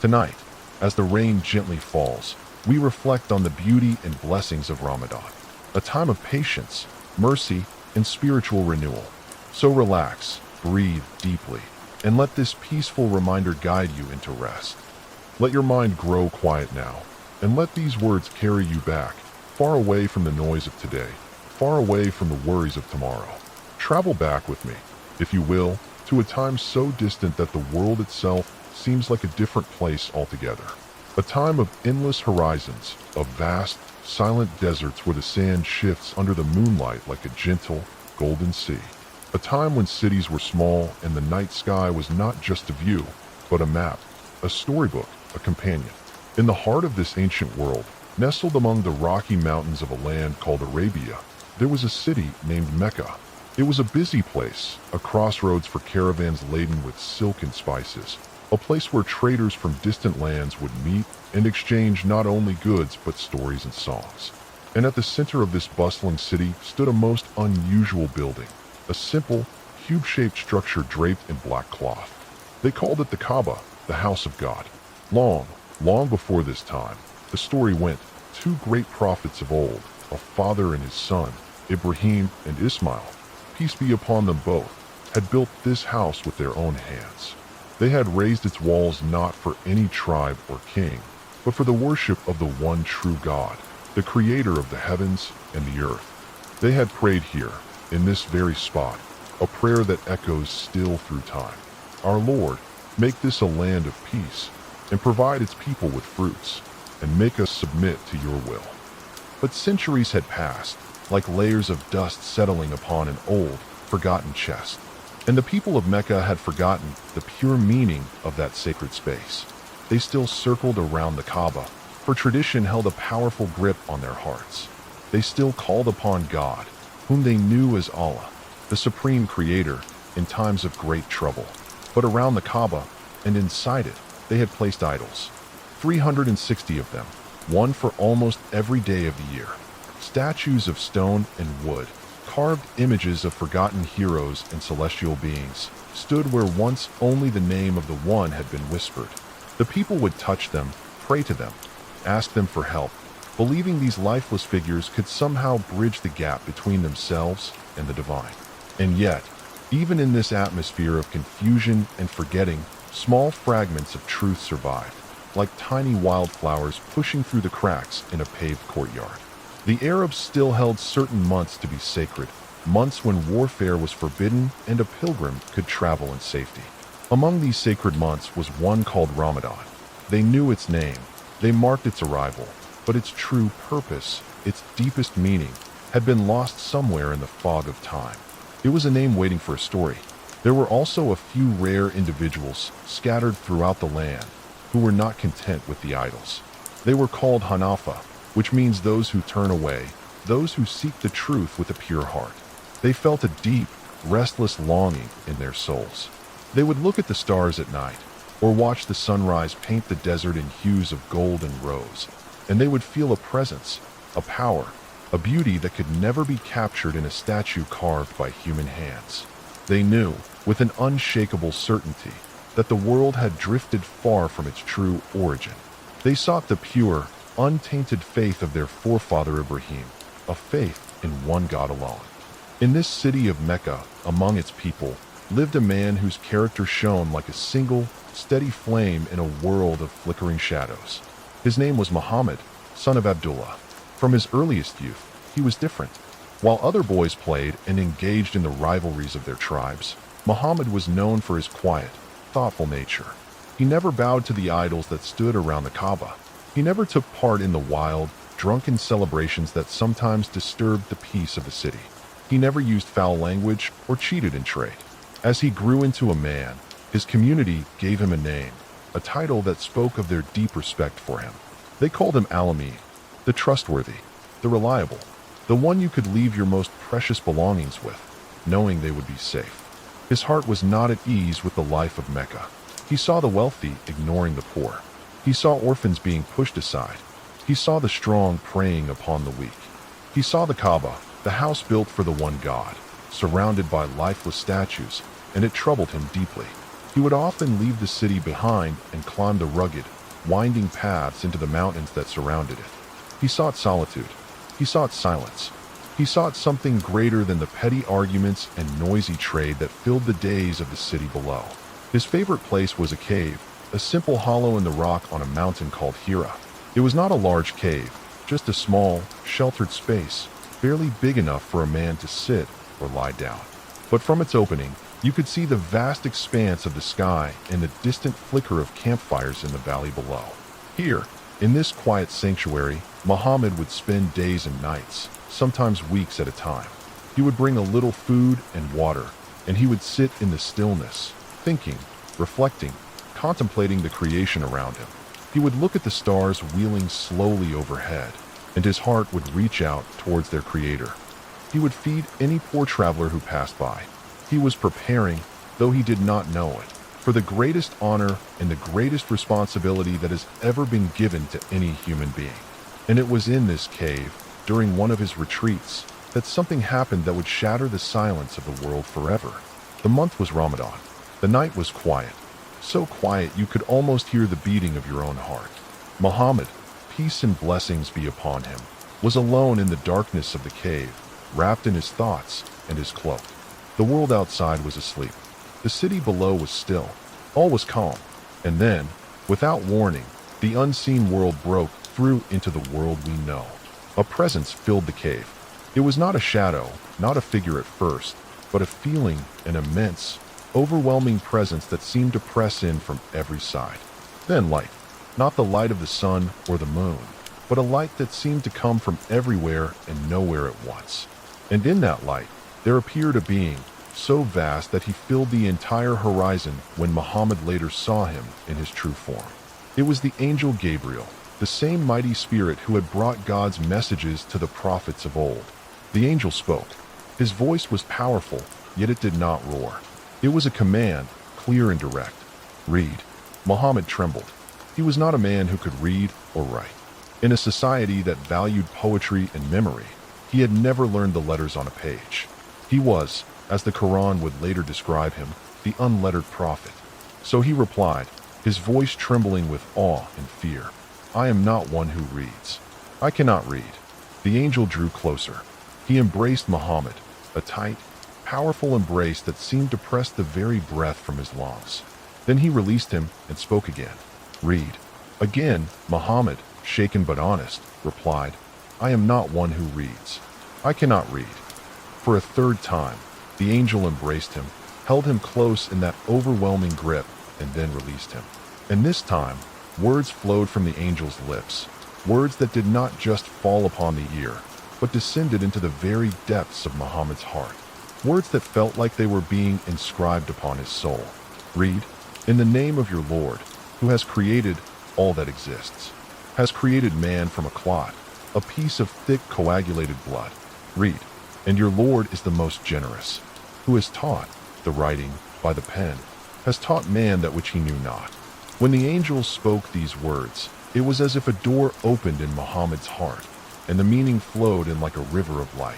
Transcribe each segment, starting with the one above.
Tonight, as the rain gently falls, we reflect on the beauty and blessings of Ramadan, a time of patience, mercy, and spiritual renewal. So relax, breathe deeply, and let this peaceful reminder guide you into rest. Let your mind grow quiet now, and let these words carry you back, far away from the noise of today, far away from the worries of tomorrow. Travel back with me, if you will, to a time so distant that the world itself seems like a different place altogether. A time of endless horizons, of vast, silent deserts where the sand shifts under the moonlight like a gentle, golden sea. A time when cities were small and the night sky was not just a view, but a map, a storybook, a companion. In the heart of this ancient world, nestled among the rocky mountains of a land called Arabia, there was a city named Mecca. It was a busy place, a crossroads for caravans laden with silk and spices, a place where traders from distant lands would meet and exchange not only goods but stories and songs. And at the center of this bustling city stood a most unusual building, a simple, cube-shaped structure draped in black cloth. They called it the Kaaba, the house of God. Long before this time, the story went, two great prophets of old, a father and his son, Ibrahim and Ismail, peace be upon them both, had built this house with their own hands. They had raised its walls not for any tribe or king, but for the worship of the one true God, the creator of the heavens and the earth. They had prayed here, in this very spot, a prayer that echoes still through time. Our Lord, make this a land of peace, and provide its people with fruits, and make us submit to your will. But centuries had passed, like layers of dust settling upon an old, forgotten chest. And the people of Mecca had forgotten the pure meaning of that sacred space. They still circled around the Kaaba, for tradition held a powerful grip on their hearts. They still called upon God, whom they knew as Allah, the supreme creator, in times of great trouble. But around the Kaaba, and inside it, they had placed idols. 360 of them, one for almost every day of the year. Statues of stone and wood, carved images of forgotten heroes and celestial beings, stood where once only the name of the one had been whispered. The people would touch them, pray to them, ask them for help, believing these lifeless figures could somehow bridge the gap between themselves and the divine. And yet, even in this atmosphere of confusion and forgetting, small fragments of truth survived, like tiny wildflowers pushing through the cracks in a paved courtyard. The Arabs still held certain months to be sacred, months when warfare was forbidden and a pilgrim could travel in safety. Among these sacred months was one called Ramadan. They knew its name, they marked its arrival, but its true purpose, its deepest meaning, had been lost somewhere in the fog of time. It was a name waiting for a story. There were also a few rare individuals scattered throughout the land who were not content with the idols. They were called Hanafa, which means those who turn away, those who seek the truth with a pure heart. They felt a deep, restless longing in their souls. They would look at the stars at night, or watch the sunrise paint the desert in hues of gold and rose, and they would feel a presence, a power, a beauty that could never be captured in a statue carved by human hands. They knew, with an unshakable certainty, that the world had drifted far from its true origin. They sought the pure, untainted faith of their forefather Ibrahim, a faith in one God alone. In this city of Mecca, among its people, lived a man whose character shone like a single, steady flame in a world of flickering shadows. His name was Muhammad, son of Abdullah. From his earliest youth, he was different. While other boys played and engaged in the rivalries of their tribes, Muhammad was known for his quiet, thoughtful nature. He never bowed to the idols that stood around the Kaaba. He never took part in the wild, drunken celebrations that sometimes disturbed the peace of the city. He never used foul language or cheated in trade. As he grew into a man, his community gave him a name, a title that spoke of their deep respect for him. They called him Al-Amin, the trustworthy, the reliable, the one you could leave your most precious belongings with, knowing they would be safe. His heart was not at ease with the life of Mecca. He saw the wealthy ignoring the poor. He saw orphans being pushed aside. He saw the strong preying upon the weak. He saw the Kaaba, the house built for the one God, surrounded by lifeless statues, and it troubled him deeply. He would often leave the city behind and climb the rugged, winding paths into the mountains that surrounded it. He sought solitude. He sought silence. He sought something greater than the petty arguments and noisy trade that filled the days of the city below. His favorite place was a cave, a simple hollow in the rock on a mountain called Hira. It was not a large cave, just a small, sheltered space, barely big enough for a man to sit or lie down. But from its opening, you could see the vast expanse of the sky and the distant flicker of campfires in the valley below. Here, in this quiet sanctuary, Muhammad would spend days and nights, sometimes weeks at a time. He would bring a little food and water, and he would sit in the stillness, thinking, reflecting, contemplating the creation around him. He would look at the stars wheeling slowly overhead, and his heart would reach out towards their creator. He would feed any poor traveler who passed by. He was preparing, though he did not know it, for the greatest honor and the greatest responsibility that has ever been given to any human being. And it was in this cave, during one of his retreats, that something happened that would shatter the silence of the world forever. The month was Ramadan. The night was quiet, so quiet you could almost hear the beating of your own heart. Muhammad, peace and blessings be upon him, was alone in the darkness of the cave, wrapped in his thoughts and his cloak. The world outside was asleep. The city below was still. All was calm. And then, without warning, the unseen world broke through into the world we know. A presence filled the cave. It was not a shadow, not a figure at first, but a feeling, an immense, overwhelming presence that seemed to press in from every side. Then light, not the light of the sun or the moon, but a light that seemed to come from everywhere and nowhere at once. And in that light, there appeared a being so vast that he filled the entire horizon when Muhammad later saw him in his true form. It was the angel Gabriel, the same mighty spirit who had brought God's messages to the prophets of old. The angel spoke. His voice was powerful, yet it did not roar. It was a command, clear and direct. Read. Muhammad trembled. He was not a man who could read or write. In a society that valued poetry and memory, he had never learned the letters on a page. He was, as the Quran would later describe him, the unlettered prophet. So he replied, his voice trembling with awe and fear, I am not one who reads. I cannot read. The angel drew closer. He embraced Muhammad, a tight, powerful embrace that seemed to press the very breath from his lungs. Then he released him and spoke again. Read. Again, Muhammad, shaken but honest, replied, I am not one who reads. I cannot read. For a third time, the angel embraced him, held him close in that overwhelming grip, and then released him. And this time, words flowed from the angel's lips, words that did not just fall upon the ear, but descended into the very depths of Muhammad's heart. Words that felt like they were being inscribed upon his soul. Read, in the name of your Lord, who has created all that exists, has created man from a clot, a piece of thick coagulated blood. Read, and your Lord is the most generous, who has taught, the writing, by the pen, has taught man that which he knew not. When the angel spoke these words, it was as if a door opened in Muhammad's heart, and the meaning flowed in like a river of light.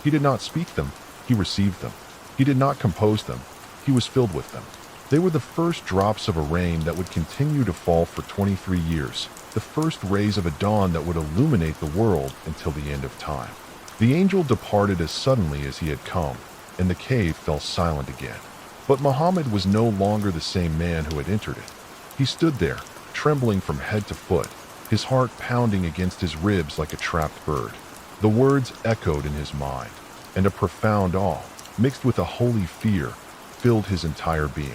He did not speak them, he received them. He did not compose them, he was filled with them. They were the first drops of a rain that would continue to fall for 23 years, the first rays of a dawn that would illuminate the world until the end of time. The angel departed as suddenly as he had come, and the cave fell silent again. But Muhammad was no longer the same man who had entered it. He stood there, trembling from head to foot, his heart pounding against his ribs like a trapped bird. The words echoed in his mind, and a profound awe, mixed with a holy fear, filled his entire being.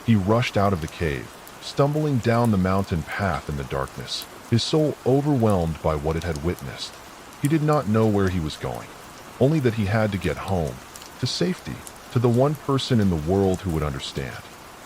He rushed out of the cave, stumbling down the mountain path in the darkness, his soul overwhelmed by what it had witnessed. He did not know where he was going, only that he had to get home, to safety, to the one person in the world who would understand.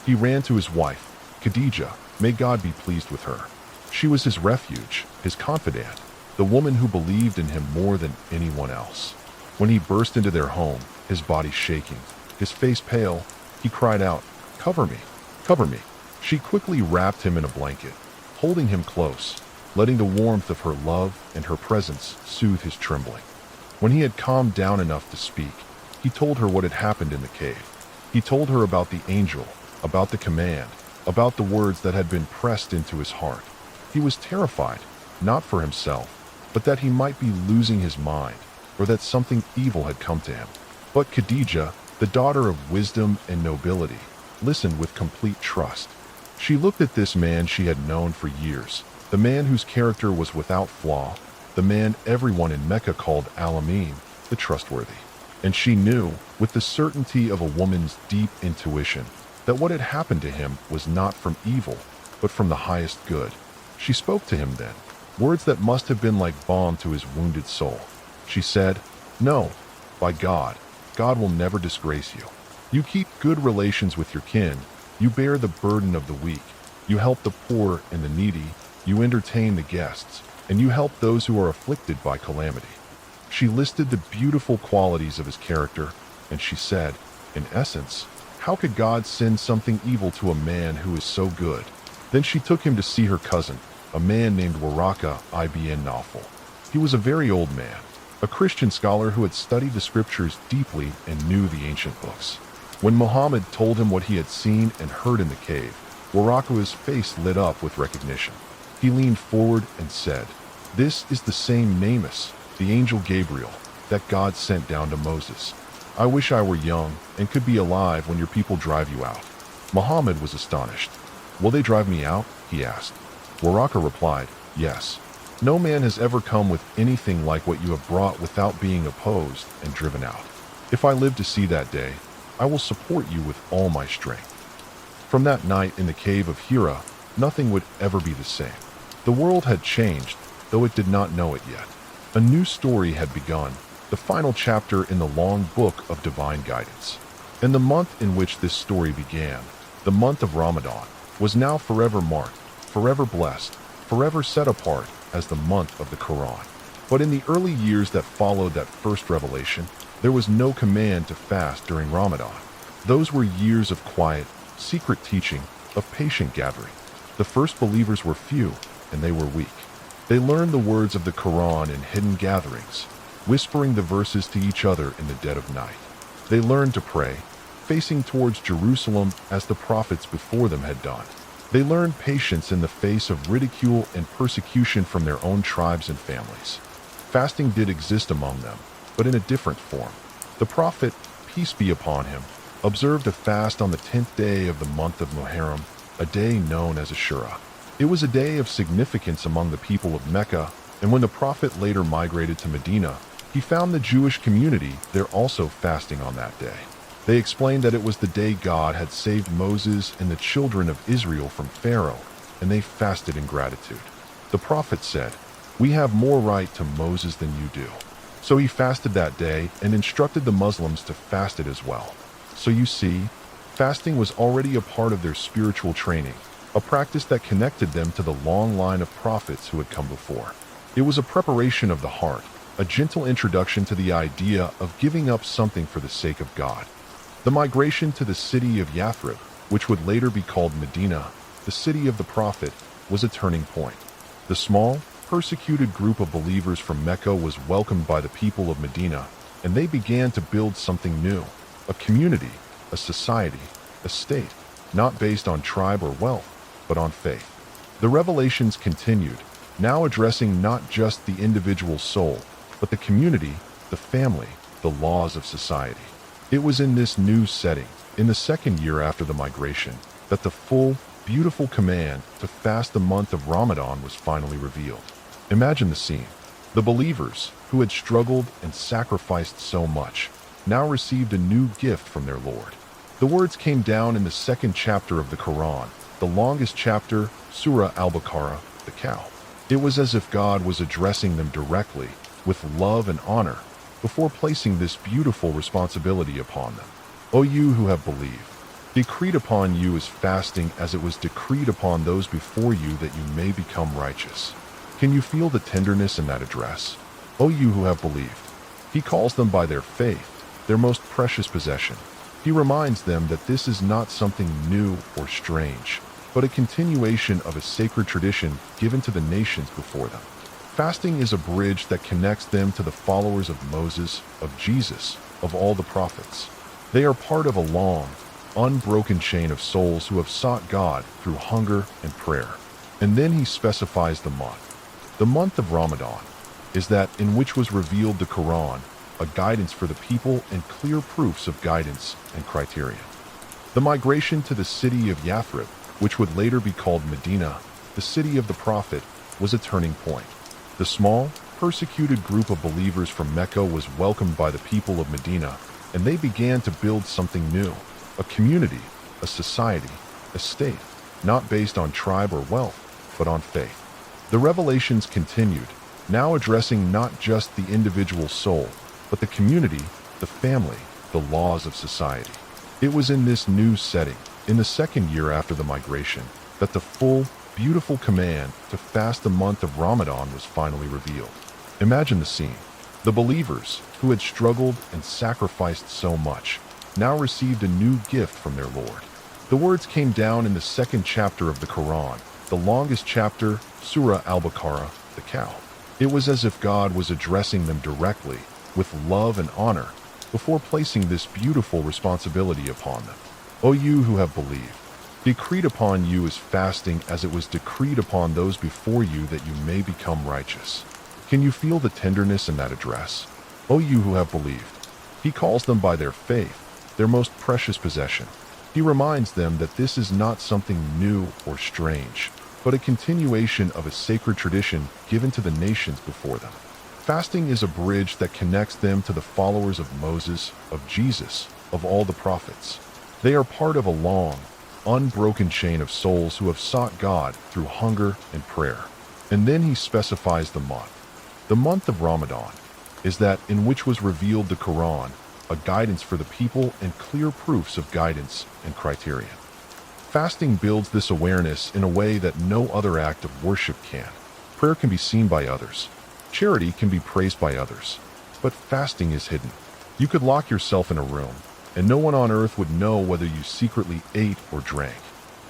He ran to his wife, Khadija, may God be pleased with her. She was his refuge, his confidant, the woman who believed in him more than anyone else. When he burst into their home, his body shaking, his face pale, he cried out, "Cover me, cover me." She quickly wrapped him in a blanket, holding him close, letting the warmth of her love and her presence soothe his trembling. When he had calmed down enough to speak, he told her what had happened in the cave. He told her about the angel, about the command, about the words that had been pressed into his heart. He was terrified, not for himself, but that he might be losing his mind, or that something evil had come to him. But Khadijah, the daughter of wisdom and nobility, listened with complete trust. She looked at this man she had known for years, the man whose character was without flaw, the man everyone in Mecca called Al-Amin, the trustworthy. And she knew, with the certainty of a woman's deep intuition, that what had happened to him was not from evil, but from the highest good. She spoke to him then, words that must have been like balm to his wounded soul. She said, "No, by God, God will never disgrace you. You keep good relations with your kin, you bear the burden of the weak, you help the poor and the needy, you entertain the guests, and you help those who are afflicted by calamity." She listed the beautiful qualities of his character, and she said, in essence, how could God send something evil to a man who is so good? Then she took him to see her cousin, a man named Barakah ibn Nawfal. He was a very old man, a Christian scholar who had studied the scriptures deeply and knew the ancient books. When Muhammad told him what he had seen and heard in the cave, Barakah's face lit up with recognition. He leaned forward and said, "This is the same Namus, the angel Gabriel, that God sent down to Moses. I wish I were young and could be alive when your people drive you out." Muhammad was astonished. "Will they drive me out?" he asked. Barakah replied, "Yes. No man has ever come with anything like what you have brought without being opposed and driven out. If I live to see that day, I will support you with all my strength." From that night in the cave of Hira, nothing would ever be the same. The world had changed, though it did not know it yet. A new story had begun, the final chapter in the long book of divine guidance. And the month in which this story began, the month of Ramadan, was now forever marked, forever blessed, forever set apart as the month of the Quran. But in the early years that followed that first revelation, there was no command to fast during Ramadan. Those were years of quiet, secret teaching, of patient gathering. The first believers were few, and they were weak. They learned the words of the Quran in hidden gatherings, whispering the verses to each other in the dead of night. They learned to pray, facing towards Jerusalem as the prophets before them had done. They learned patience in the face of ridicule and persecution from their own tribes and families. Fasting did exist among them, but in a different form. The prophet, peace be upon him, observed a fast on the 10th day of the month of Muharram, a day known as Ashura. It was a day of significance among the people of Mecca, and when the prophet later migrated to Medina, he found the Jewish community there also fasting on that day. They explained that it was the day God had saved Moses and the children of Israel from Pharaoh, and they fasted in gratitude. The prophet said, "We have more right to Moses than you do." So he fasted that day and instructed the Muslims to fast it as well. So you see, fasting was already a part of their spiritual training, a practice that connected them to the long line of prophets who had come before. It was a preparation of the heart, a gentle introduction to the idea of giving up something for the sake of God. The migration to the city of Yathrib, which would later be called Medina, the city of the prophet, was a turning point. The small, persecuted group of believers from Mecca was welcomed by the people of Medina, and they began to build something new, a community, a society, a state, not based on tribe or wealth, but on faith. The revelations continued, now addressing not just the individual soul, but the community, the family, the laws of society. It was in this new setting, in the second year after the migration, that the full, beautiful command to fast the month of Ramadan was finally revealed. Imagine the scene. The believers, who had struggled and sacrificed so much, now received a new gift from their Lord. The words came down in the second chapter of the Quran, the longest chapter, Surah Al-Baqarah, the cow. It was as if God was addressing them directly, with love and honor, before placing this beautiful responsibility upon them. O you who have believed, decreed upon you is fasting as it was decreed upon those before you that you may become righteous. Can you feel the tenderness in that address? O you who have believed. He calls them by their faith, their most precious possession. He reminds them that this is not something new or strange, but a continuation of a sacred tradition given to the nations before them. Fasting is a bridge that connects them to the followers of Moses, of Jesus, of all the prophets. They are part of a long, unbroken chain of souls who have sought God through hunger and prayer. And then he specifies the month. The month of Ramadan is that in which was revealed the Quran, a guidance for the people and clear proofs of guidance and criterion. The migration to the city of Yathrib, which would later be called Medina, the city of the Prophet, was a turning point. The small, persecuted group of believers from Mecca was welcomed by the people of Medina, and they began to build something new, a community, a society, a state, not based on tribe or wealth, but on faith. The revelations continued, now addressing not just the individual soul, but the community, the family, the laws of society. It was in this new setting, in the second year after the migration, that the full, beautiful command to fast the month of Ramadan was finally revealed. Imagine the scene. The believers, who had struggled and sacrificed so much, now received a new gift from their Lord. The words came down in the second chapter of the Quran, the longest chapter, Surah Al-Baqarah, the cow. It was as if God was addressing them directly, with love and honor, before placing this beautiful responsibility upon them. O you who have believed, decreed upon you is fasting as it was decreed upon those before you that you may become righteous. Can you feel the tenderness in that address? O you who have believed. He calls them by their faith, their most precious possession. He reminds them that this is not something new or strange, but a continuation of a sacred tradition given to the nations before them. Fasting is a bridge that connects them to the followers of Moses, of Jesus, of all the prophets. They are part of a long, unbroken chain of souls who have sought God through hunger and prayer. And then he specifies the month. The month of Ramadan is that in which was revealed the Quran, a guidance for the people and clear proofs of guidance and criterion. Fasting builds this awareness in a way that no other act of worship can. Prayer can be seen by others. Charity can be praised by others. But fasting is hidden. You could lock yourself in a room, and no one on earth would know whether you secretly ate or drank.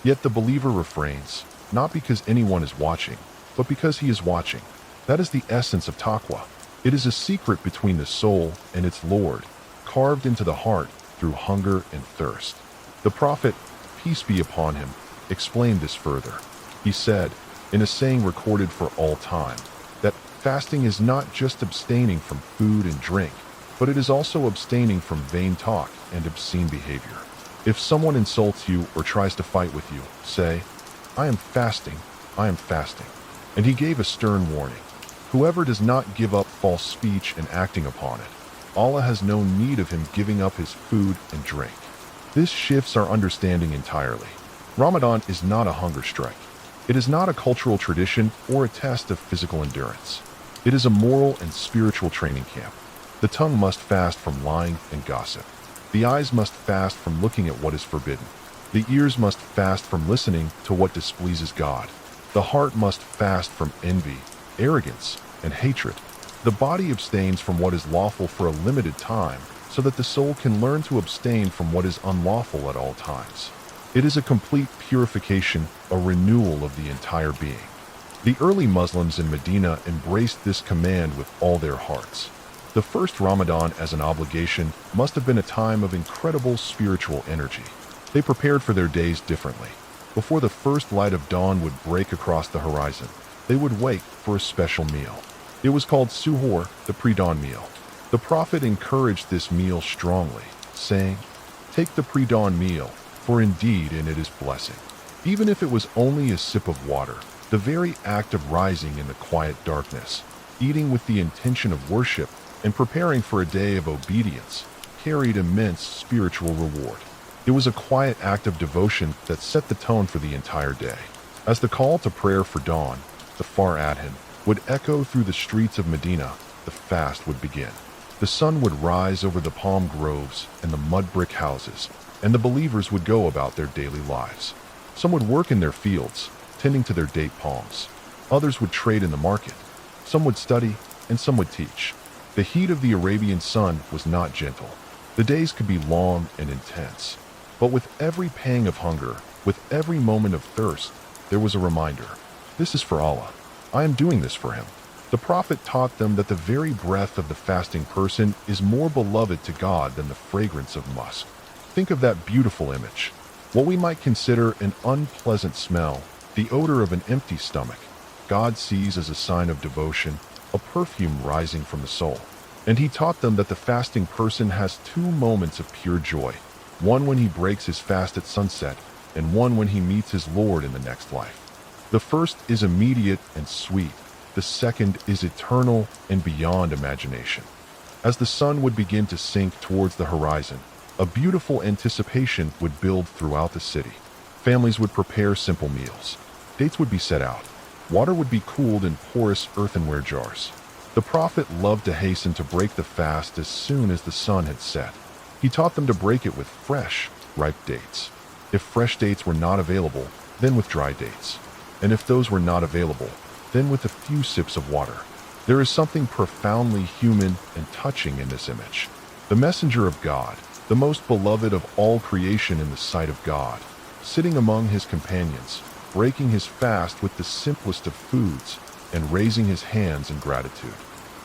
Yet the believer refrains, not because anyone is watching, but because he is watching. That is the essence of taqwa. It is a secret between the soul and its Lord, carved into the heart through hunger and thirst. The Prophet, peace be upon him, explained this further. He said, in a saying recorded for all time, that fasting is not just abstaining from food and drink, but it is also abstaining from vain talk and obscene behavior. If someone insults you or tries to fight with you, say, I am fasting, I am fasting. And he gave a stern warning. Whoever does not give up false speech and acting upon it, Allah has no need of him giving up his food and drink. This shifts our understanding entirely. Ramadan is not a hunger strike. It is not a cultural tradition or a test of physical endurance. It is a moral and spiritual training camp. The tongue must fast from lying and gossip. The eyes must fast from looking at what is forbidden. The ears must fast from listening to what displeases God. The heart must fast from envy, arrogance, and hatred. The body abstains from what is lawful for a limited time, so that the soul can learn to abstain from what is unlawful at all times. It is a complete purification, a renewal of the entire being. The early Muslims in Medina embraced this command with all their hearts. The first Ramadan as an obligation must have been a time of incredible spiritual energy. They prepared for their days differently. Before the first light of dawn would break across the horizon, they would wait for a special meal. It was called suhoor, the pre-dawn meal. The Prophet encouraged this meal strongly, saying, Take the pre-dawn meal, for indeed in it is blessing. Even if it was only a sip of water, the very act of rising in the quiet darkness, eating with the intention of worship, and preparing for a day of obedience, carried immense spiritual reward. It was a quiet act of devotion that set the tone for the entire day. As the call to prayer for dawn, the far adhan, would echo through the streets of Medina, the fast would begin. The sun would rise over the palm groves and the mud brick houses, and the believers would go about their daily lives. Some would work in their fields, tending to their date palms. Others would trade in the market. Some would study, and some would teach. The heat of the Arabian sun was not gentle. The days could be long and intense. But with every pang of hunger, with every moment of thirst, there was a reminder. This is for Allah. I am doing this for him. The Prophet taught them that the very breath of the fasting person is more beloved to God than the fragrance of musk. Think of that beautiful image. What we might consider an unpleasant smell, the odor of an empty stomach, God sees as a sign of devotion, a perfume rising from the soul. And he taught them that the fasting person has two moments of pure joy, one when he breaks his fast at sunset, and one when he meets his Lord in the next life. The first is immediate and sweet. The second is eternal and beyond imagination. As the sun would begin to sink towards the horizon, a beautiful anticipation would build throughout the city. Families would prepare simple meals. Dates would be set out. Water would be cooled in porous earthenware jars. The prophet loved to hasten to break the fast as soon as the sun had set. He taught them to break it with fresh, ripe dates. If fresh dates were not available, then with dry dates. And if those were not available, then with a few sips of water. There is something profoundly human and touching in this image. The messenger of God, the most beloved of all creation in the sight of God, sitting among his companions, breaking his fast with the simplest of foods, and raising his hands in gratitude.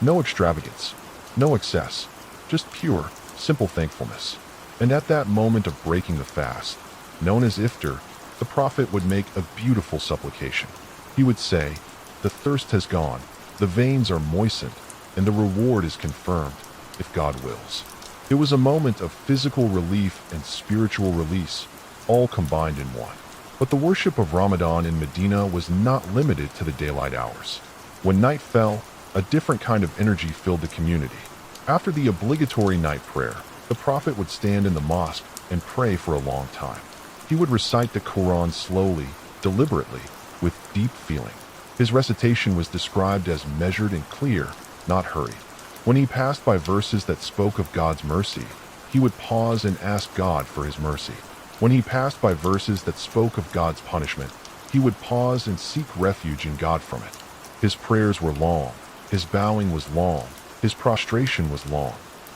No extravagance, no excess, just pure, simple thankfulness. And at that moment of breaking the fast, known as iftar, the prophet would make a beautiful supplication. He would say, "The thirst has gone, the veins are moistened, and the reward is confirmed, if God wills." It was a moment of physical relief and spiritual release, all combined in one. But the worship of Ramadan in Medina was not limited to the daylight hours. When night fell, a different kind of energy filled the community. After the obligatory night prayer, the prophet would stand in the mosque and pray for a long time. He would recite the Quran slowly, deliberately, with deep feeling. His recitation was described as measured and clear, not hurried. When he passed by verses that spoke of God's mercy, he would pause and ask God for his mercy. When he passed by verses that spoke of God's punishment, he would pause and seek refuge in God from it. His prayers were long, his bowing was long, his prostration was long.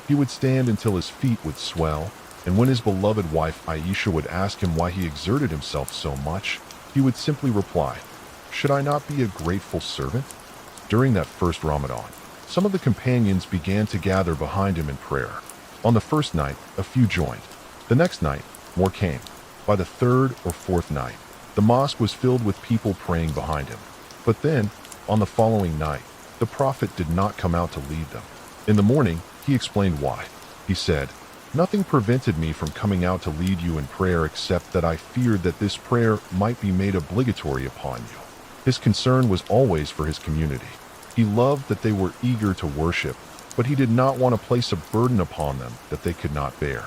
He would stand until his feet would swell, and when his beloved wife Aisha would ask him why he exerted himself so much, he would simply reply, "Should I not be a grateful servant?" During that first Ramadan, some of the companions began to gather behind him in prayer. On the first night, a few joined. The next night, more came. By the third or fourth night, the mosque was filled with people praying behind him. But then, on the following night, the prophet did not come out to lead them. In the morning, he explained why. He said, "Nothing prevented me from coming out to lead you in prayer except that I feared that this prayer might be made obligatory upon you." His concern was always for his community. He loved that they were eager to worship, but he did not want to place a burden upon them that they could not bear.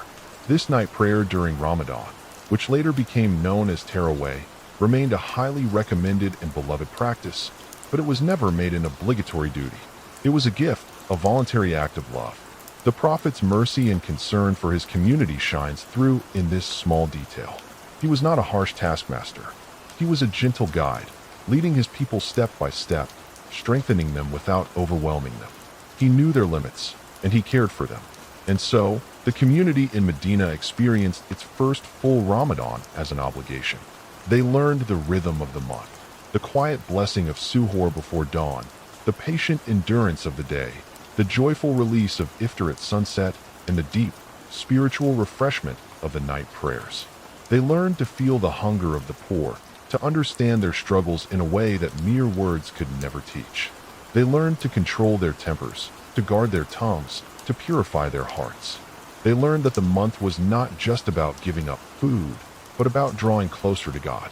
This night prayer during Ramadan, which later became known as Tarawih, remained a highly recommended and beloved practice, but it was never made an obligatory duty. It was a gift, a voluntary act of love. The prophet's mercy and concern for his community shines through in this small detail. He was not a harsh taskmaster. He was a gentle guide, leading his people step by step, strengthening them without overwhelming them. He knew their limits, and he cared for them. And so, the community in Medina experienced its first full Ramadan as an obligation. They learned the rhythm of the month, the quiet blessing of suhoor before dawn, the patient endurance of the day, the joyful release of iftar at sunset, and the deep, spiritual refreshment of the night prayers. They learned to feel the hunger of the poor, to understand their struggles in a way that mere words could never teach. They learned to control their tempers, to guard their tongues, to purify their hearts. They learned that the month was not just about giving up food, but about drawing closer to God.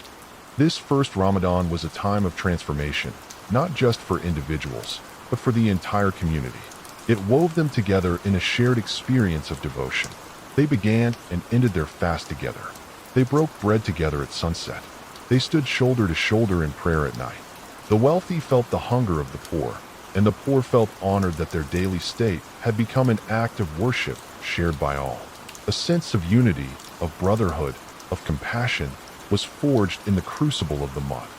This first Ramadan was a time of transformation, not just for individuals, but for the entire community. It wove them together in a shared experience of devotion. They began and ended their fast together. They broke bread together at sunset. They stood shoulder to shoulder in prayer at night. The wealthy felt the hunger of the poor, and the poor felt honored that their daily state had become an act of worship shared by all. A sense of unity, of brotherhood, of compassion was forged in the crucible of the month.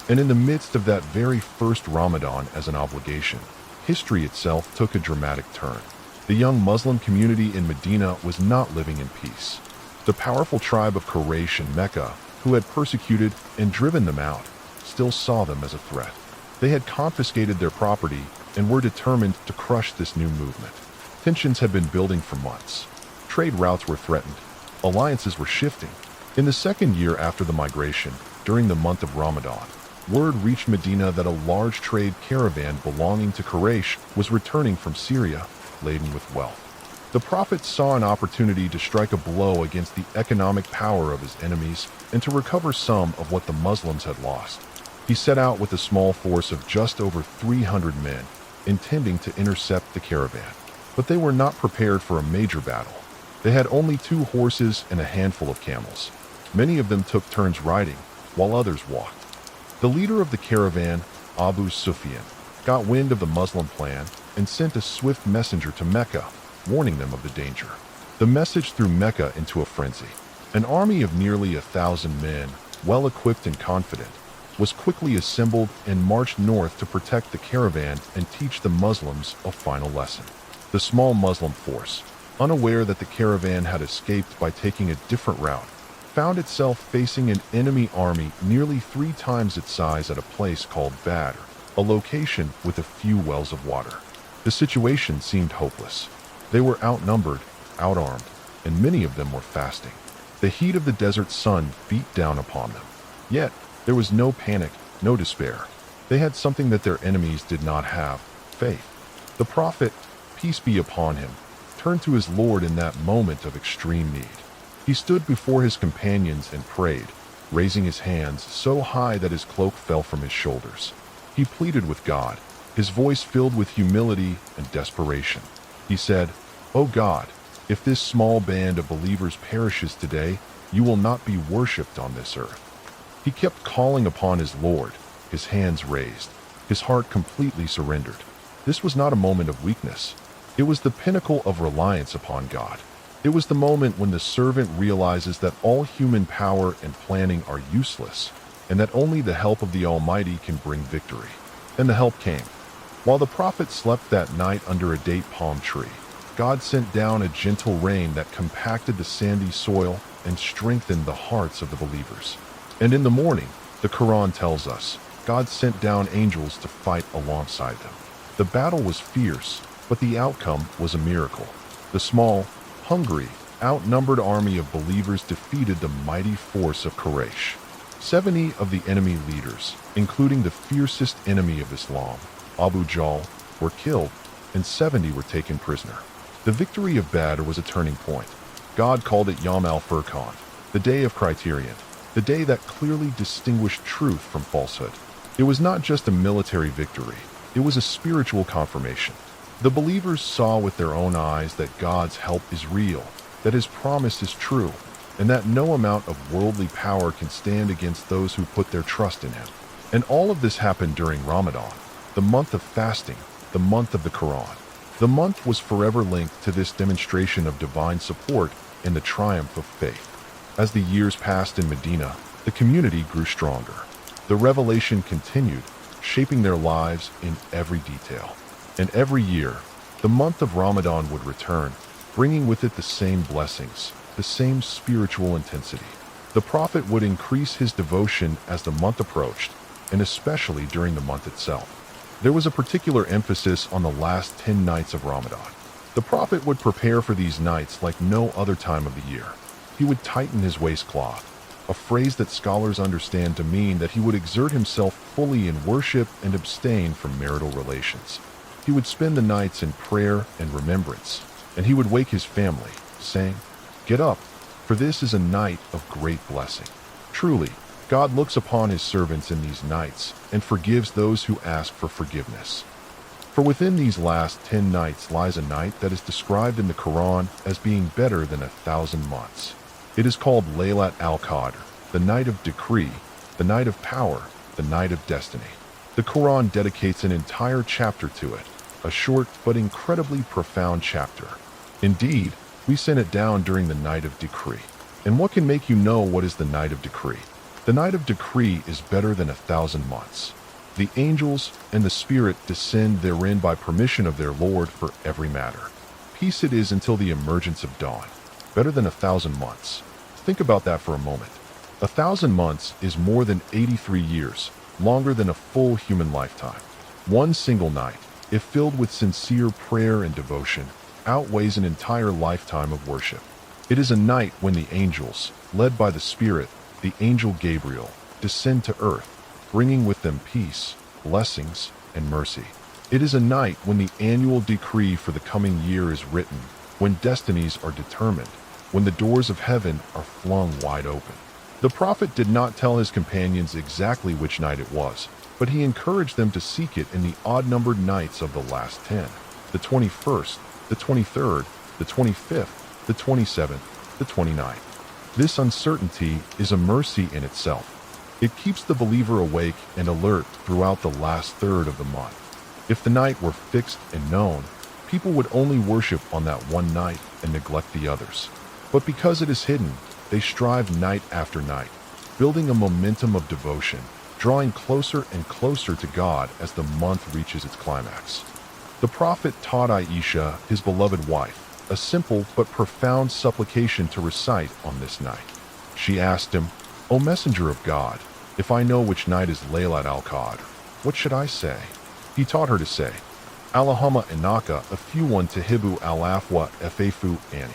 And in the midst of that very first Ramadan as an obligation, history itself took a dramatic turn. The young Muslim community in Medina was not living in peace. The powerful tribe of Quraysh in Mecca, who had persecuted and driven them out, still saw them as a threat. They had confiscated their property and were determined to crush this new movement. Tensions had been building for months. Trade routes were threatened. Alliances were shifting. In the second year after the migration, during the month of Ramadan, word reached Medina that a large trade caravan belonging to Quraysh was returning from Syria, laden with wealth. The Prophet saw an opportunity to strike a blow against the economic power of his enemies and to recover some of what the Muslims had lost. He set out with a small force of just over 300 men, intending to intercept the caravan. But they were not prepared for a major battle. They had only 2 horses and a handful of camels. Many of them took turns riding, while others walked. The leader of the caravan, Abu Sufyan, got wind of the Muslim plan and sent a swift messenger to Mecca, warning them of the danger. The message threw Mecca into a frenzy. An army of nearly 1,000 men, well equipped and confident, was quickly assembled and marched north to protect the caravan and teach the Muslims a final lesson. The small Muslim force, unaware that the caravan had escaped by taking a different route, found itself facing an enemy army nearly 3 times its size at a place called Badr, a location with a few wells of water. The situation seemed hopeless. They were outnumbered, outarmed, and many of them were fasting. The heat of the desert sun beat down upon them. Yet, there was no panic, no despair. They had something that their enemies did not have: faith. The Prophet, peace be upon him, turned to his Lord in that moment of extreme need. He stood before his companions and prayed, raising his hands so high that his cloak fell from his shoulders. He pleaded with God, his voice filled with humility and desperation. He said, "O God, if this small band of believers perishes today, you will not be worshipped on this earth." He kept calling upon his Lord, his hands raised, his heart completely surrendered. This was not a moment of weakness. It was the pinnacle of reliance upon God. It was the moment when the servant realizes that all human power and planning are useless, and that only the help of the Almighty can bring victory. And the help came. While the Prophet slept that night under a date palm tree, God sent down a gentle rain that compacted the sandy soil and strengthened the hearts of the believers. And in the morning, the Quran tells us, God sent down angels to fight alongside them. The battle was fierce, but the outcome was a miracle. The small, hungry, outnumbered army of believers defeated the mighty force of Quraysh. 70 of the enemy leaders, including the fiercest enemy of Islam, Abu Jahl, were killed, and 70 were taken prisoner. The victory of Badr was a turning point. God called it Yawm al-Furqan, the day of criterion, the day that clearly distinguished truth from falsehood. It was not just a military victory, it was a spiritual confirmation. The believers saw with their own eyes that God's help is real, that his promise is true, and that no amount of worldly power can stand against those who put their trust in him. And all of this happened during Ramadan, the month of fasting, the month of the Quran. The month was forever linked to this demonstration of divine support and the triumph of faith. As the years passed in Medina, the community grew stronger. The revelation continued, shaping their lives in every detail. And every year, the month of Ramadan would return, bringing with it the same blessings, the same spiritual intensity. The Prophet would increase his devotion as the month approached, and especially during the month itself. There was a particular emphasis on the last 10 nights of Ramadan. The Prophet would prepare for these nights like no other time of the year. He would tighten his waistcloth, a phrase that scholars understand to mean that he would exert himself fully in worship and abstain from marital relations. He would spend the nights in prayer and remembrance, and he would wake his family, saying, "Get up, for this is a night of great blessing." Truly, God looks upon his servants in these nights and forgives those who ask for forgiveness. For within these last 10 nights lies a night that is described in the Quran as being better than 1,000 months. It is called Laylat al-Qadr, the night of decree, the night of power, the night of destiny. The Quran dedicates an entire chapter to it, a short but incredibly profound chapter. Indeed, we sent it down during the night of decree. And what can make you know what is the night of decree? The night of decree is better than 1,000 months. The angels and the Spirit descend therein by permission of their Lord for every matter. Peace it is until the emergence of dawn. Better than 1,000 months. Think about that for a moment. 1,000 months is more than 83 years, longer than a full human lifetime. One single night, if filled with sincere prayer and devotion, outweighs an entire lifetime of worship. It is a night when the angels, led by the Spirit, the angel Gabriel, descend to earth, bringing with them peace, blessings, and mercy. It is a night when the annual decree for the coming year is written, when destinies are determined, when the doors of heaven are flung wide open. The prophet did not tell his companions exactly which night it was, but he encouraged them to seek it in the odd-numbered nights of the last 10, the 21st, the 23rd, the 25th, the 27th, the 29th. This uncertainty is a mercy in itself. It keeps the believer awake and alert throughout the last third of the month. If the night were fixed and known, people would only worship on that one night and neglect the others. But because it is hidden, they strive night after night, building a momentum of devotion, drawing closer and closer to God as the month reaches its climax. The prophet taught Aisha, his beloved wife, a simple but profound supplication to recite on this night. She asked him, "O Messenger of God, if I know which night is Laylat al-Qadr, what should I say?" He taught her to say, "Allahumma inaka afuwan tahibu al-afwa afafu ani."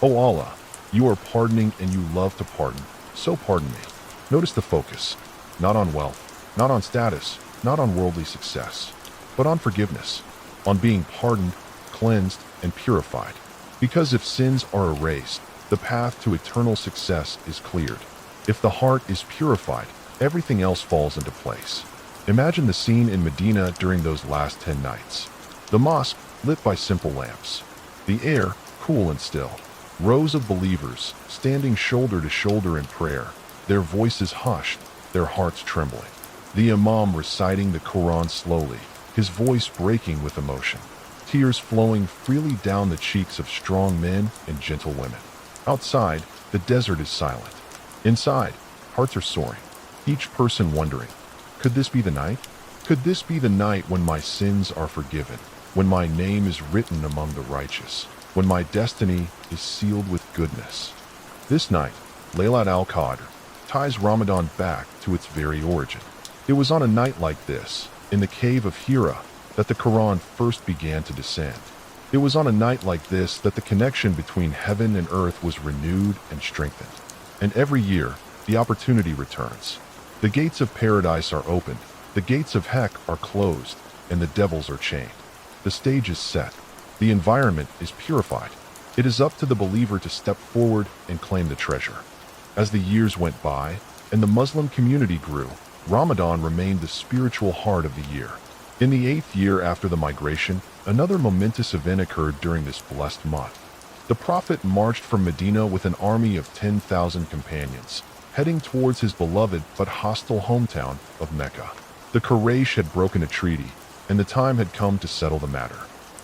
O Allah, you are pardoning and you love to pardon, so pardon me. Notice the focus, not on wealth, not on status, not on worldly success, but on forgiveness, on being pardoned, cleansed, and purified. Because if sins are erased, the path to eternal success is cleared. If the heart is purified, everything else falls into place. Imagine the scene in Medina during those last 10 nights. The mosque lit by simple lamps. The air cool and still. Rows of believers standing shoulder to shoulder in prayer, their voices hushed, their hearts trembling. The imam reciting the Quran slowly, his voice breaking with emotion. Tears flowing freely down the cheeks of strong men and gentle women. Outside, the desert is silent. Inside, hearts are soaring, each person wondering, could this be the night? Could this be the night when my sins are forgiven, when my name is written among the righteous, when my destiny is sealed with goodness? This night, Laylat al-Qadr, ties Ramadan back to its very origin. It was on a night like this, in the cave of Hira, that the Quran first began to descend. It was on a night like this that the connection between heaven and earth was renewed and strengthened. And every year, the opportunity returns. The gates of paradise are opened, the gates of heck are closed, and the devils are chained. The stage is set. The environment is purified. It is up to the believer to step forward and claim the treasure. As the years went by, and the Muslim community grew, Ramadan remained the spiritual heart of the year. In the 8th year after the migration, another momentous event occurred during this blessed month. The Prophet marched from Medina with an army of 10,000 companions, heading towards his beloved but hostile hometown of Mecca. The Quraysh had broken a treaty, and the time had come to settle the matter.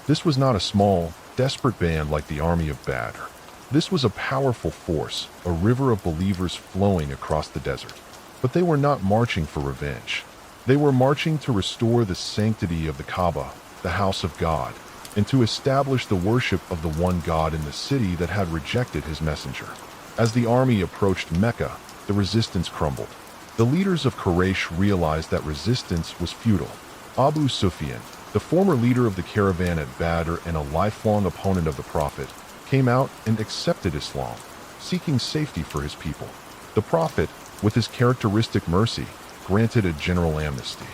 This was not a small, desperate band like the army of Badr. This was a powerful force, a river of believers flowing across the desert. But they were not marching for revenge. They were marching to restore the sanctity of the Kaaba, the house of God, and to establish the worship of the one God in the city that had rejected his messenger. As the army approached Mecca, the resistance crumbled. The leaders of Quraysh realized that resistance was futile. Abu Sufyan, the former leader of the caravan at Badr and a lifelong opponent of the Prophet, came out and accepted Islam, seeking safety for his people. The Prophet, with his characteristic mercy, granted a general amnesty.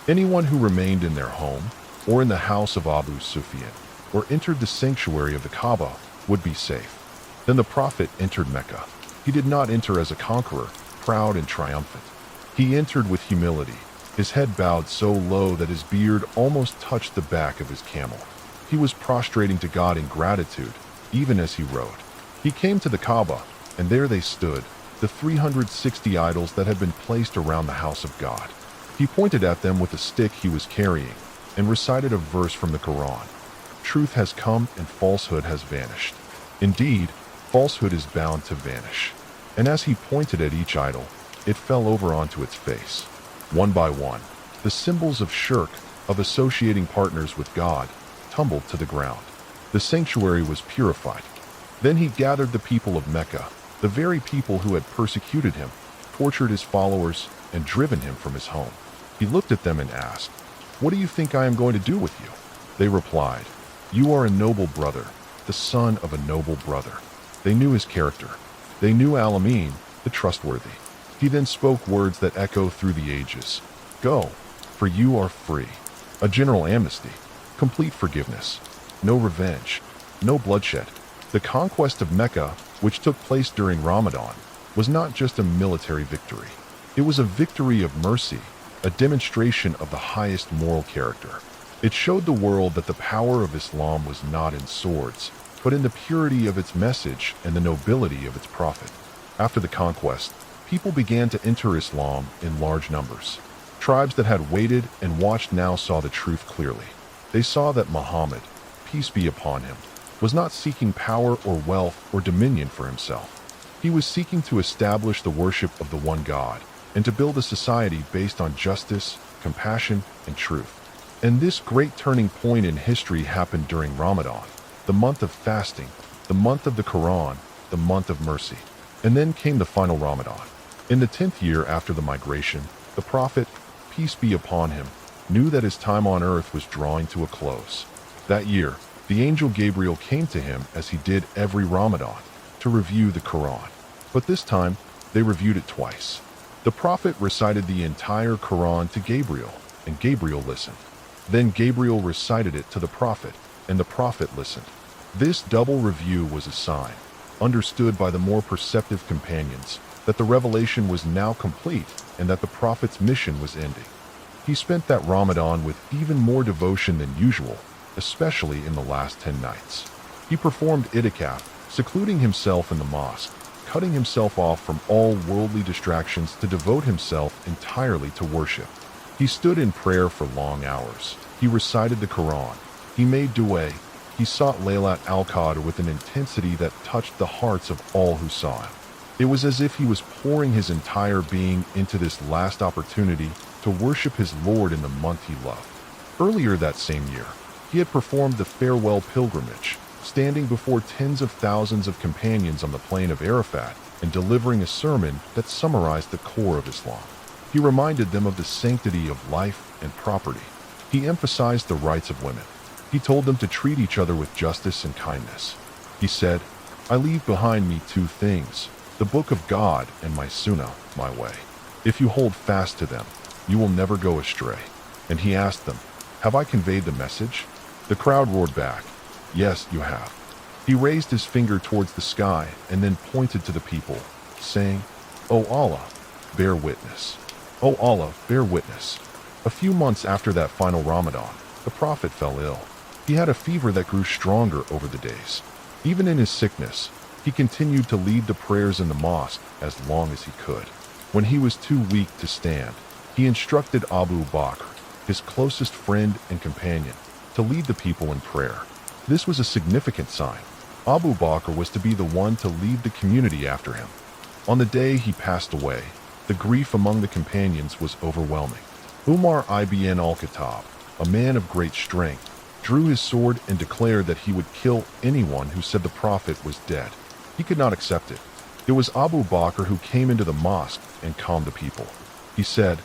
Anyone who remained in their home, or in the house of Abu Sufyan, or entered the sanctuary of the Kaaba, would be safe. Then the Prophet entered Mecca. He did not enter as a conqueror, proud and triumphant. He entered with humility, his head bowed so low that his beard almost touched the back of his camel. He was prostrating to God in gratitude, even as he rode. He came to the Kaaba, and there they stood, the 360 idols that had been placed around the house of God. He pointed at them with a stick he was carrying, and recited a verse from the Quran. Truth has come and falsehood has vanished. Indeed, falsehood is bound to vanish. And as he pointed at each idol, it fell over onto its face. One by one, the symbols of shirk, of associating partners with God, tumbled to the ground. The sanctuary was purified. Then he gathered the people of Mecca, the very people who had persecuted him, tortured his followers, and driven him from his home. He looked at them and asked, "What do you think I am going to do with you?" They replied, "You are a noble brother, the son of a noble brother." They knew his character. They knew Al-Amin, the trustworthy. He then spoke words that echo through the ages. Go, for you are free. A general amnesty, complete forgiveness, no revenge, no bloodshed. The conquest of Mecca, which took place during Ramadan, was not just a military victory. It was a victory of mercy, a demonstration of the highest moral character. It showed the world that the power of Islam was not in swords, but in the purity of its message and the nobility of its prophet. After the conquest, people began to enter Islam in large numbers. Tribes that had waited and watched now saw the truth clearly. They saw that Muhammad, peace be upon him, was not seeking power or wealth or dominion for himself. He was seeking to establish the worship of the one God and to build a society based on justice, compassion, and truth. And this great turning point in history happened during Ramadan, the month of fasting, the month of the Quran, the month of mercy. And then came the final Ramadan. In the 10th year after the migration, the Prophet, peace be upon him, knew that his time on earth was drawing to a close. That year, the angel Gabriel came to him as he did every Ramadan to review the Quran. But this time, they reviewed it twice. The Prophet recited the entire Quran to Gabriel, and Gabriel listened. Then Gabriel recited it to the Prophet, and the Prophet listened. This double review was a sign, understood by the more perceptive companions, that the revelation was now complete and that the Prophet's mission was ending. He spent that Ramadan with even more devotion than usual, especially in the last 10 nights. He performed itikaf, secluding himself in the mosque, cutting himself off from all worldly distractions to devote himself entirely to worship. He stood in prayer for long hours. He recited the Quran. He made dua. He sought Laylat al-Qadr with an intensity that touched the hearts of all who saw him. It was as if he was pouring his entire being into this last opportunity to worship his Lord in the month he loved. Earlier that same year, he had performed the farewell pilgrimage, standing before tens of thousands of companions on the plain of Arafat and delivering a sermon that summarized the core of Islam. He reminded them of the sanctity of life and property. He emphasized the rights of women. He told them to treat each other with justice and kindness. He said, I leave behind me two things, the book of God and my sunnah, my way. If you hold fast to them, you will never go astray. And he asked them, have I conveyed the message? The crowd roared back, yes, you have. He raised his finger towards the sky and then pointed to the people, saying, O Allah, bear witness. O Allah, bear witness. A few months after that final Ramadan, the Prophet fell ill. He had a fever that grew stronger over the days. Even in his sickness, he continued to lead the prayers in the mosque as long as he could. When he was too weak to stand, he instructed Abu Bakr, his closest friend and companion, to lead the people in prayer. This was a significant sign. Abu Bakr was to be the one to lead the community after him. On the day he passed away, the grief among the companions was overwhelming. Umar ibn al-Khattab, a man of great strength, drew his sword and declared that he would kill anyone who said the Prophet was dead. He could not accept it. It was Abu Bakr who came into the mosque and calmed the people. He said,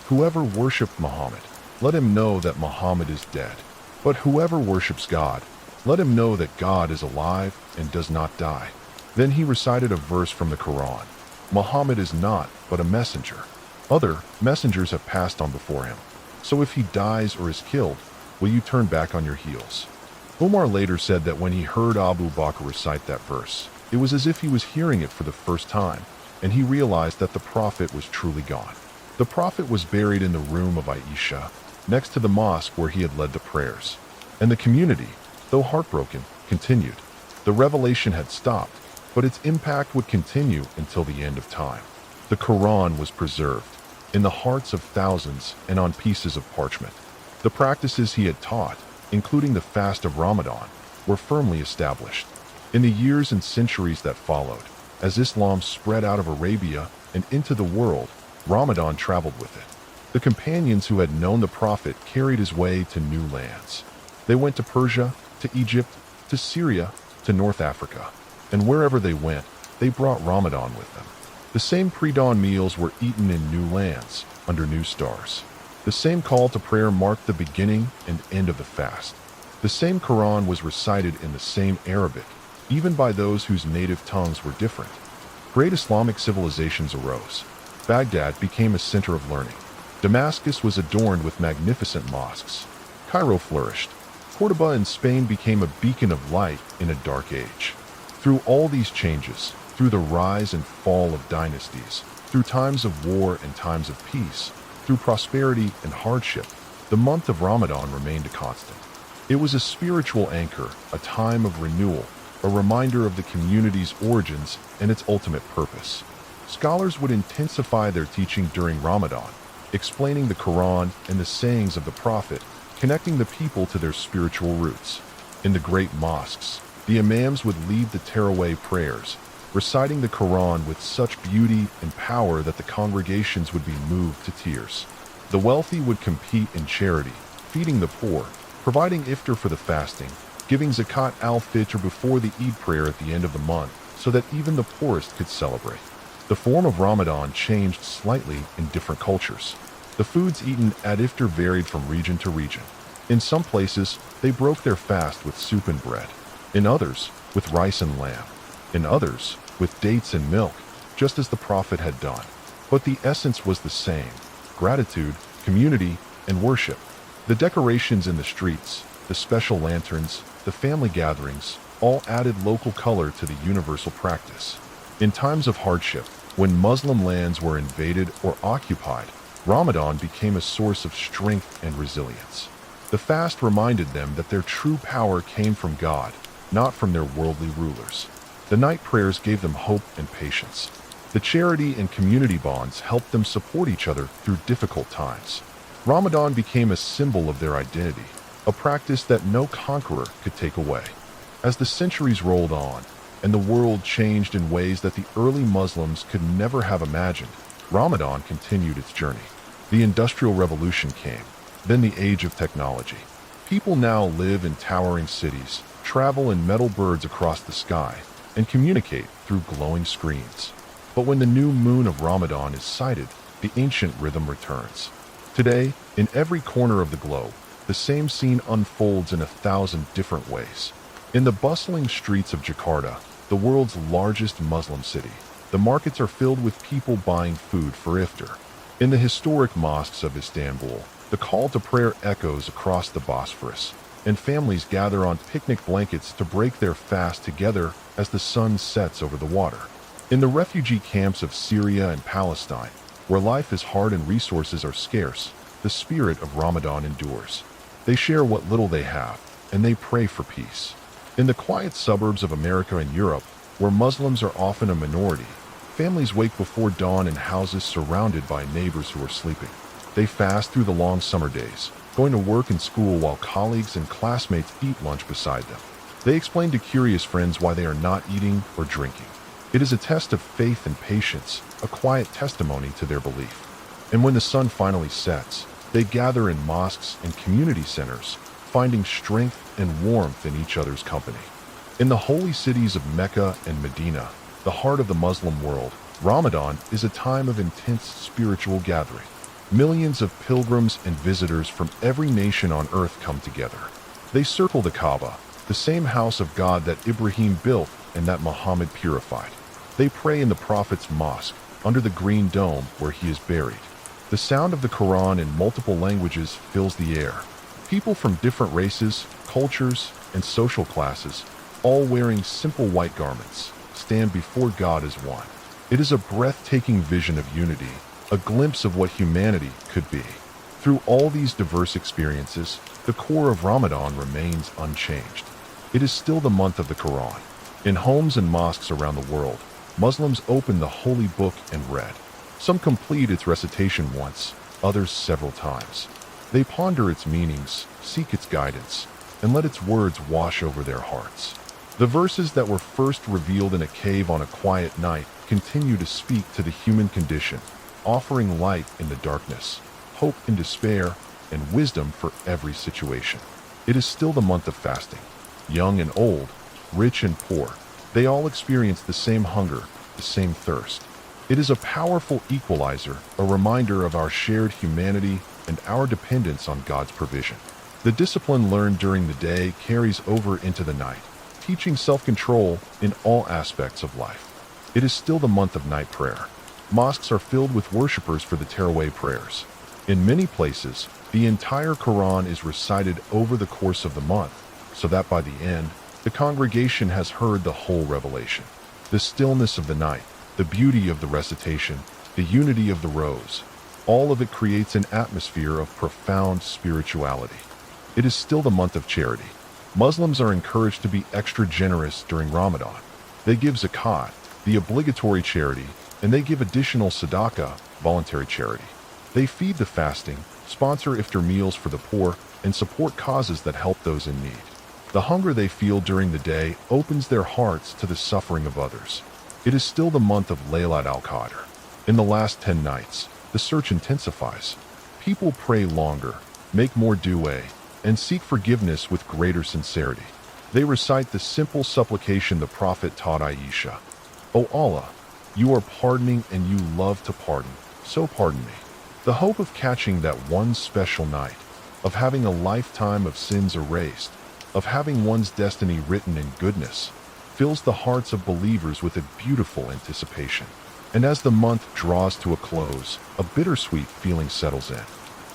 whoever worshipped Muhammad, let him know that Muhammad is dead. But whoever worships God, let him know that God is alive and does not die. Then he recited a verse from the Quran. Muhammad is not but a messenger. Other messengers have passed on before him. So if he dies or is killed, will you turn back on your heels? Umar later said that when he heard Abu Bakr recite that verse, it was as if he was hearing it for the first time, and he realized that the Prophet was truly gone. The Prophet was buried in the room of Aisha, next to the mosque where he had led the prayers. And the community, though heartbroken, continued. The revelation had stopped, but its impact would continue until the end of time. The Quran was preserved, in the hearts of thousands and on pieces of parchment. The practices he had taught, including the fast of Ramadan, were firmly established. In the years and centuries that followed, as Islam spread out of Arabia and into the world, Ramadan traveled with it. The companions who had known the Prophet carried his way to new lands. They went to Persia, to Egypt, to Syria, to North Africa, and wherever they went, they brought Ramadan with them. The same pre-dawn meals were eaten in new lands, under new stars. The same call to prayer marked the beginning and end of the fast. The same Quran was recited in the same Arabic, even by those whose native tongues were different. Great Islamic civilizations arose. Baghdad became a center of learning. Damascus was adorned with magnificent mosques. Cairo flourished. Cordoba in Spain became a beacon of light in a dark age. Through all these changes, through the rise and fall of dynasties, through times of war and times of peace, through prosperity and hardship, the month of Ramadan remained a constant. It was a spiritual anchor, a time of renewal, a reminder of the community's origins and its ultimate purpose. Scholars would intensify their teaching during Ramadan, explaining the Quran and the sayings of the Prophet, connecting the people to their spiritual roots. In the great mosques, the imams would lead the Tarawih prayers, reciting the Quran with such beauty and power that the congregations would be moved to tears. The wealthy would compete in charity, feeding the poor, providing iftar for the fasting, giving zakat al-fitr before the Eid prayer at the end of the month, so that even the poorest could celebrate. The form of Ramadan changed slightly in different cultures. The foods eaten at iftar varied from region to region. In some places, they broke their fast with soup and bread. In others, with rice and lamb. In others, with dates and milk, just as the Prophet had done. But the essence was the same: gratitude, community, and worship. The decorations in the streets, the special lanterns, the family gatherings, all added local color to the universal practice. In times of hardship, when Muslim lands were invaded or occupied, Ramadan became a source of strength and resilience. The fast reminded them that their true power came from God, not from their worldly rulers. The night prayers gave them hope and patience. The charity and community bonds helped them support each other through difficult times. Ramadan became a symbol of their identity, a practice that no conqueror could take away. As the centuries rolled on, and the world changed in ways that the early Muslims could never have imagined, Ramadan continued its journey. The Industrial Revolution came, then the age of technology. People now live in towering cities, travel in metal birds across the sky, and communicate through glowing screens. But when the new moon of Ramadan is sighted, the ancient rhythm returns. Today, in every corner of the globe, the same scene unfolds in 1,000 different ways. In the bustling streets of Jakarta, the world's largest Muslim city, the markets are filled with people buying food for iftar. In the historic mosques of Istanbul, the call to prayer echoes across the Bosphorus, and families gather on picnic blankets to break their fast together as the sun sets over the water. In the refugee camps of Syria and Palestine, where life is hard and resources are scarce, the spirit of Ramadan endures. They share what little they have, and they pray for peace. In the quiet suburbs of America and Europe, where Muslims are often a minority, families wake before dawn in houses surrounded by neighbors who are sleeping. They fast through the long summer days, going to work and school while colleagues and classmates eat lunch beside them. They explain to curious friends why they are not eating or drinking. It is a test of faith and patience, a quiet testimony to their belief. And when the sun finally sets, they gather in mosques and community centers, finding strength and warmth in each other's company. In the holy cities of Mecca and Medina, the heart of the Muslim world, Ramadan is a time of intense spiritual gathering. Millions of pilgrims and visitors from every nation on earth come together. They circle the Kaaba, the same house of God that Ibrahim built and that Muhammad purified. They pray in the Prophet's mosque, under the green dome where he is buried. The sound of the Quran in multiple languages fills the air. People from different races, cultures, and social classes, all wearing simple white garments, stand before God as one. It is a breathtaking vision of unity, a glimpse of what humanity could be. Through all these diverse experiences, the core of Ramadan remains unchanged. It is still the month of the Quran. In homes and mosques around the world, Muslims open the holy book and read. Some complete its recitation once, others several times. They ponder its meanings, seek its guidance, and let its words wash over their hearts. The verses that were first revealed in a cave on a quiet night continue to speak to the human condition, offering light in the darkness, hope in despair, and wisdom for every situation. It is still the month of fasting. Young and old, rich and poor, they all experience the same hunger, the same thirst. It is a powerful equalizer, a reminder of our shared humanity and our dependence on God's provision. The discipline learned during the day carries over into the night, teaching self-control in all aspects of life. It is still the month of night prayer. Mosques are filled with worshippers for the terawih prayers. In many places, the entire Quran is recited over the course of the month, so that by the end, the congregation has heard the whole revelation. The stillness of the night, the beauty of the recitation, the unity of the rows, all of it creates an atmosphere of profound spirituality. It is still the month of charity. Muslims are encouraged to be extra generous during Ramadan. They give zakat, the obligatory charity, and they give additional sadaqah, voluntary charity. They feed the fasting, sponsor iftar meals for the poor, and support causes that help those in need. The hunger they feel during the day opens their hearts to the suffering of others. It is still the month of Laylat al-Qadr. In the last 10 nights, the search intensifies. People pray longer, make more du'a, and seek forgiveness with greater sincerity. They recite the simple supplication the Prophet taught Aisha. O Allah, you are pardoning and you love to pardon, so pardon me. The hope of catching that one special night, of having a lifetime of sins erased, of having one's destiny written in goodness, fills the hearts of believers with a beautiful anticipation. And as the month draws to a close, a bittersweet feeling settles in.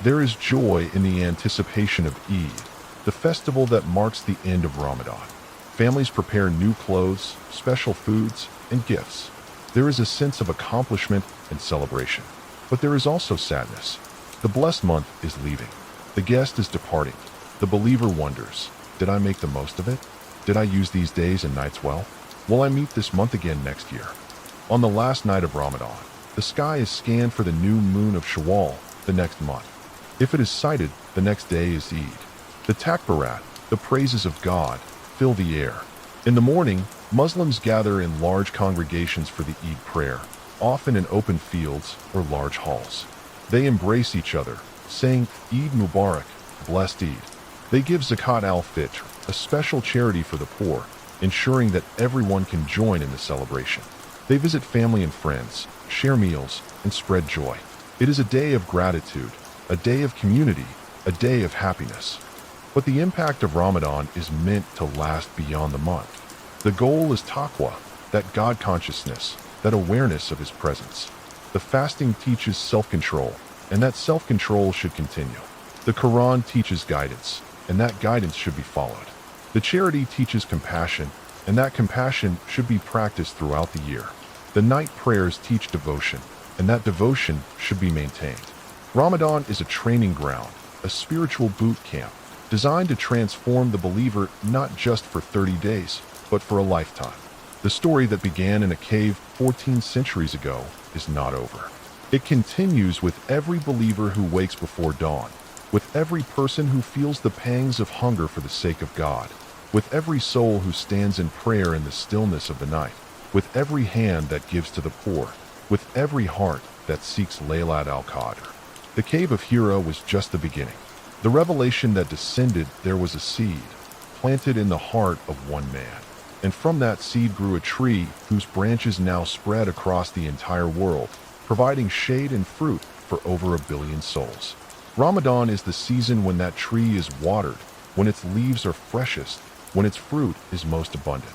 There is joy in the anticipation of Eid, the festival that marks the end of Ramadan. Families prepare new clothes, special foods, and gifts. There is a sense of accomplishment and celebration. But there is also sadness. The blessed month is leaving. The guest is departing. The believer wonders, did I make the most of it? Did I use these days and nights well? Will I meet this month again next year? On the last night of Ramadan, the sky is scanned for the new moon of Shawwal, the next month. If it is sighted, the next day is Eid. The takbirat, the praises of God, fill the air. In the morning, Muslims gather in large congregations for the Eid prayer, often in open fields or large halls. They embrace each other, saying, Eid Mubarak, blessed Eid. They give Zakat al-Fitr, a special charity for the poor, ensuring that everyone can join in the celebration. They visit family and friends, share meals, and spread joy. It is a day of gratitude, a day of community, a day of happiness. But the impact of Ramadan is meant to last beyond the month. The goal is taqwa, that God consciousness, that awareness of His presence. The fasting teaches self-control, and that self-control should continue. The Quran teaches guidance, and that guidance should be followed. The charity teaches compassion, and that compassion should be practiced throughout the year. The night prayers teach devotion, and that devotion should be maintained. Ramadan is a training ground, a spiritual boot camp, designed to transform the believer not just for 30 days, but for a lifetime. The story that began in a cave 14 centuries ago is not over. It continues with every believer who wakes before dawn, with every person who feels the pangs of hunger for the sake of God, with every soul who stands in prayer in the stillness of the night, with every hand that gives to the poor, with every heart that seeks Laylat al-Qadr. The cave of Hira was just the beginning. The revelation that descended there was a seed, planted in the heart of one man. And from that seed grew a tree whose branches now spread across the entire world, providing shade and fruit for over 1 billion souls. Ramadan is the season when that tree is watered, when its leaves are freshest, when its fruit is most abundant.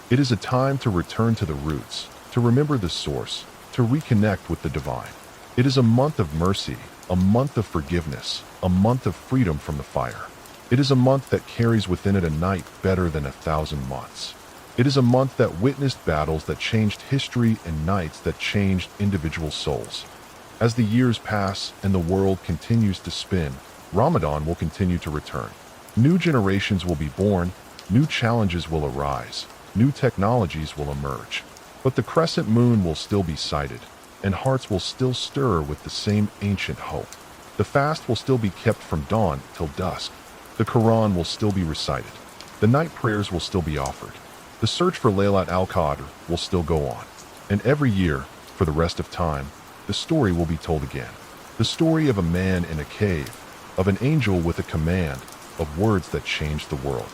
It is a time to return to the roots, to remember the source, to reconnect with the divine. It is a month of mercy, a month of forgiveness, a month of freedom from the fire. It is a month that carries within it a night better than 1,000 months. It is a month that witnessed battles that changed history and nights that changed individual souls. As the years pass and the world continues to spin, Ramadan will continue to return. New generations will be born, new challenges will arise, new technologies will emerge. But the crescent moon will still be sighted, and hearts will still stir with the same ancient hope. The fast will still be kept from dawn till dusk. The Quran will still be recited. The night prayers will still be offered. The search for Laylat al-Qadr will still go on. And every year, for the rest of time, the story will be told again. The story of a man in a cave, of an angel with a command, of words that changed the world.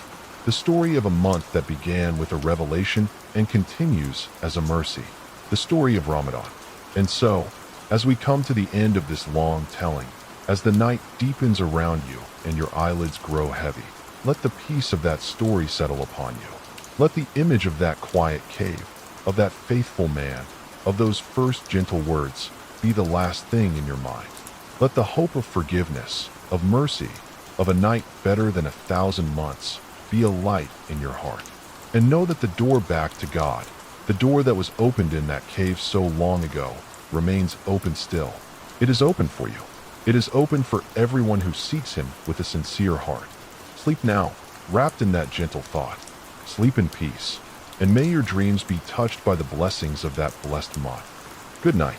The story of a month that began with a revelation and continues as a mercy. The story of Ramadan. And so, as we come to the end of this long telling, as the night deepens around you and your eyelids grow heavy, let the peace of that story settle upon you. Let the image of that quiet cave, of that faithful man, of those first gentle words be the last thing in your mind. Let the hope of forgiveness, of mercy, of a night better than 1,000 months be a light in your heart. And know that the door back to God, the door that was opened in that cave so long ago, remains open still. It is open for you. It is open for everyone who seeks Him with a sincere heart. Sleep now, wrapped in that gentle thought. Sleep in peace, and may your dreams be touched by the blessings of that blessed month. Good night.